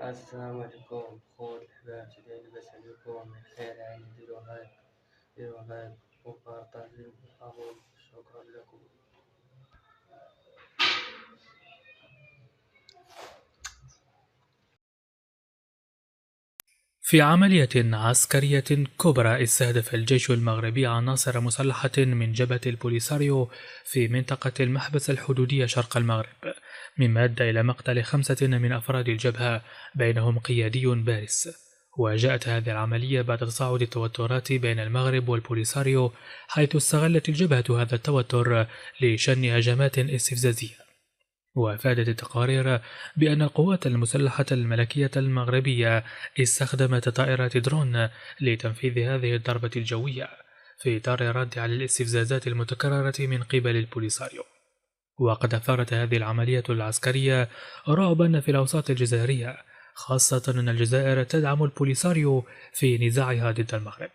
السلام عليكم خوت الحباب، تدعي لاباس عليكم من خير. يعني ديروا لايك وبارطاجيو بالقبول. شكرا لكم. في عملية عسكرية كبرى استهدف الجيش المغربي عناصر مسلحة من جبهة البوليساريو في منطقة المحبس الحدودي شرق المغرب، مما أدى إلى مقتل 5 من أفراد الجبهة بينهم قيادي بارز. وجاءت هذه العملية بعد تصاعد التوترات بين المغرب والبوليساريو، حيث استغلت الجبهة هذا التوتر لشن هجمات استفزازية. وأفادت التقارير بأن القوات المسلحة الملكية المغربية استخدمت طائرات درون لتنفيذ هذه الضربة الجوية في إطار الرد على الاستفزازات المتكررة من قبل البوليساريو. وقد أثارت هذه العملية العسكرية رعبا في الأوساط الجزائرية، خاصة أن الجزائر تدعم البوليساريو في نزاعها ضد المغرب.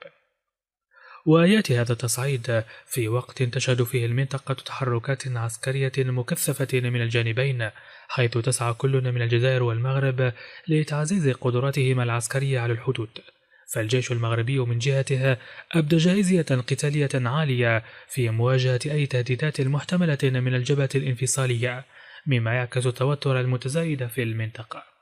ويأتي هذا التصعيد في وقت تشهد فيه المنطقة تحركات عسكرية مكثفة من الجانبين، حيث تسعى كل من الجزائر والمغرب لتعزيز قدراتهما العسكرية على الحدود. فالجيش المغربي من جهته أبدى جاهزية قتالية عالية في مواجهة أي تهديدات محتملة من الجبهة الانفصالية، مما يعكس التوتر المتزايد في المنطقة.